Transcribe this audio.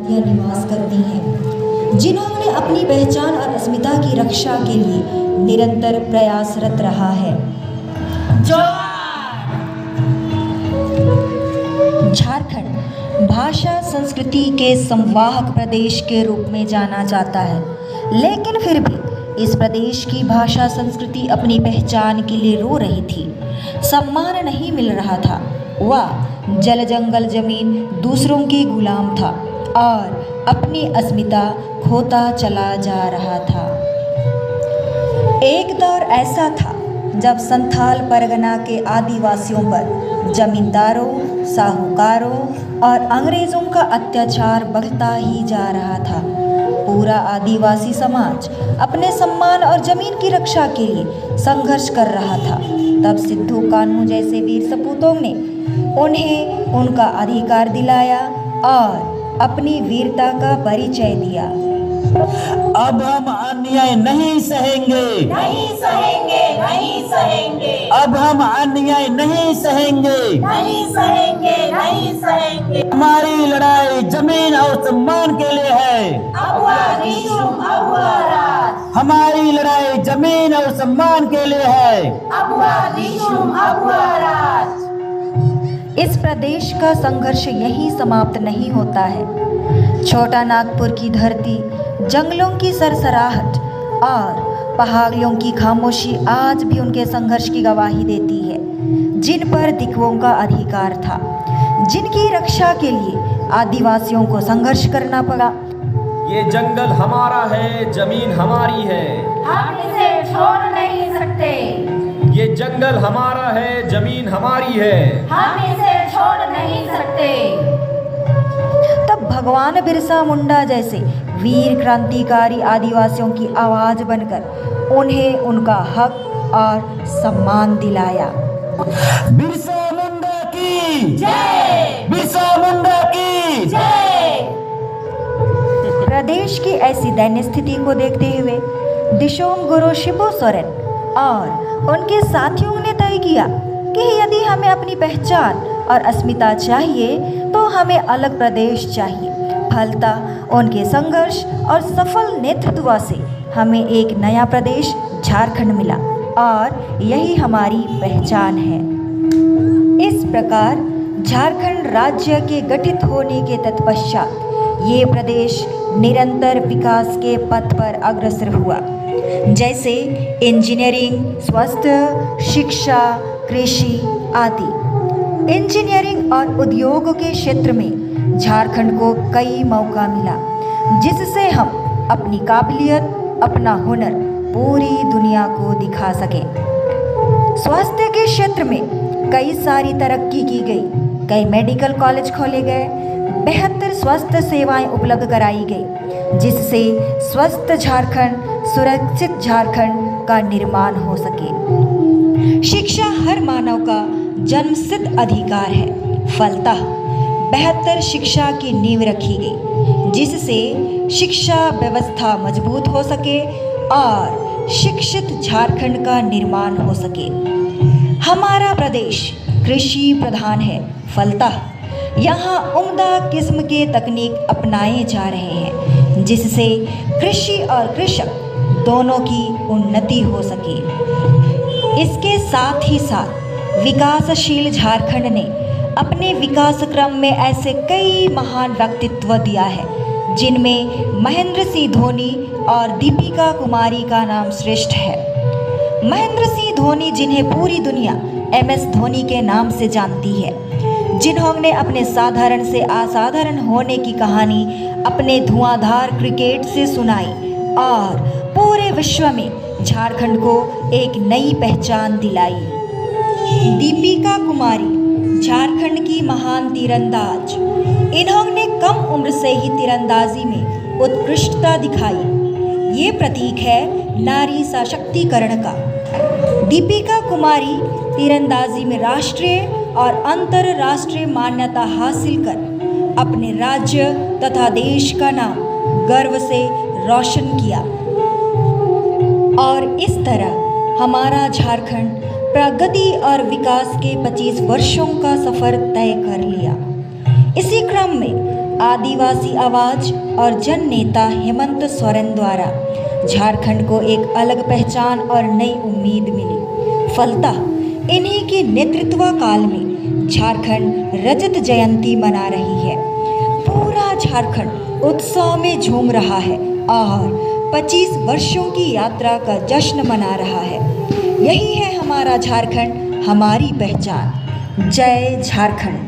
यह निवास करती हैं, जिन्होंने अपनी पहचान और अस्मिता की रक्षा के लिए निरंतर प्रयासरत रहा है। झारखंड भाषा संस्कृति के संवाहक प्रदेश के रूप में जाना जाता है, लेकिन फिर भी इस प्रदेश की भाषा संस्कृति अपनी पहचान के लिए रो रही थी। सम्मान नहीं मिल रहा था, वह जल जंगल जमीन दूसरों के गुलाम था और अपनी अस्मिता खोता चला जा रहा था। एक दौर ऐसा था जब संथाल परगना के आदिवासियों पर जमींदारों, साहूकारों और अंग्रेजों का अत्याचार बढ़ता ही जा रहा था। पूरा आदिवासी समाज अपने सम्मान और जमीन की रक्षा के लिए संघर्ष कर रहा था। तब सिद्धू कान्हू जैसे वीर सपूतों ने उन्हें उनका अधिकार दिलाया और अपनी वीरता का परिचय दिया। अब हम अन्याय नहीं सहेंगे, नहीं सहेंगे, नहीं सहेंगे। अब हम अन्याय नहीं सहेंगे, नहीं सहेंगे, नहीं सहेंगे। हमारी लड़ाई जमीन और सम्मान के लिए है। अगुआ निजुम, अगुआ राज। हमारी लड़ाई जमीन और सम्मान के लिए है। अगुआ निजुम, अगुआ राज। इस प्रदेश का संघर्ष यहीं समाप्त नहीं होता है। छोटा नागपुर की धरती, जंगलों की सरसराहट और पहाड़ियों की खामोशी आज भी उनके संघर्ष की गवाही देती है, जिन पर दिकवों का अधिकार था, जिनकी रक्षा के लिए आदिवासियों को संघर्ष करना पड़ा। ये जंगल हमारा है, जमीन हमारी है, हम इसे छोड़ नहीं सकते। ये जंगल हमारा है, जमीन हमारी है, हम इसे छोड़ नहीं सकते। तब भगवान बिरसा मुंडा जैसे वीर क्रांतिकारी आदिवासियों की आवाज बनकर उन्हें उनका हक और सम्मान दिलाया। बिरसा मुंडा की जय, बिरसा मुंडा की जय। प्रदेश की ऐसी दैन्य स्थिति को देखते हुए दिशोम गुरु शिबू सोरेन और उनके साथियों ने तय किया कि यदि हमें अपनी पहचान और अस्मिता चाहिए तो हमें अलग प्रदेश चाहिए। फलतः उनके संघर्ष और सफल नेतृत्व से हमें एक नया प्रदेश झारखंड मिला और यही हमारी पहचान है। इस प्रकार झारखंड राज्य के गठित होने के तत्पश्चात ये प्रदेश निरंतर विकास के पथ पर अग्रसर हुआ, जैसे इंजीनियरिंग, स्वास्थ्य, शिक्षा, कृषि आदि। इंजीनियरिंग और उद्योग के क्षेत्र में झारखंड को कई मौका मिला, जिससे हम अपनी काबिलियत, अपना हुनर पूरी दुनिया को दिखा सकें। स्वास्थ्य के क्षेत्र में कई सारी तरक्की की गई, कई मेडिकल कॉलेज खोले गए, बेहतर स्वास्थ्य सेवाएं उपलब्ध कराई गई, जिससे स्वस्थ झारखंड, सुरक्षित झारखंड का निर्माण हो सके। शिक्षा हर मानव का जन्मसिद्ध अधिकार है। फलतः बेहतर शिक्षा की नींव रखी गई, जिससे शिक्षा व्यवस्था मजबूत हो सके और शिक्षित झारखंड का निर्माण हो सके। हमारा प्रदेश कृषि प्रधान है। फलतः यहाँ उम्दा किस्म के तकनीक अपनाए जा रहे हैं, जिससे कृषि और कृषक दोनों की उन्नति हो सके। इसके साथ ही साथ विकासशील झारखंड ने अपने विकास क्रम में ऐसे कई महान व्यक्तित्व दिया है, जिनमें महेंद्र सिंह धोनी और दीपिका कुमारी का नाम श्रेष्ठ है। महेंद्र सिंह धोनी, जिन्हें पूरी दुनिया MS धोनी के नाम से जानती है, जिन्होंने अपने साधारण से असाधारण होने की कहानी अपने धुआंधार क्रिकेट से सुनाई और पूरे विश्व में झारखंड को एक नई पहचान दिलाई। दीपिका कुमारी झारखंड की महान तीरंदाज, इन्होंने कम उम्र से ही तीरंदाजी में उत्कृष्टता दिखाई। ये प्रतीक है नारी सशक्तिकरण का। दीपिका कुमारी तीरंदाजी में राष्ट्रीय और अंतर्राष्ट्रीय मान्यता हासिल कर अपने राज्य तथा देश का नाम गर्व से रोशन किया और इस तरह हमारा झारखंड प्रगति और विकास के 25 वर्षों का सफ़र तय कर लिया। इसी क्रम में आदिवासी आवाज और जन नेता हेमंत सोरेन द्वारा झारखंड को एक अलग पहचान और नई उम्मीद मिली। फलतः इन्हीं के नेतृत्व काल में झारखंड रजत जयंती मना रही है। पूरा झारखंड उत्सव में झूम रहा है और 25 वर्षों की यात्रा का जश्न मना रहा है। यही है हमारा झारखंड, हमारी पहचान। जय झारखंड।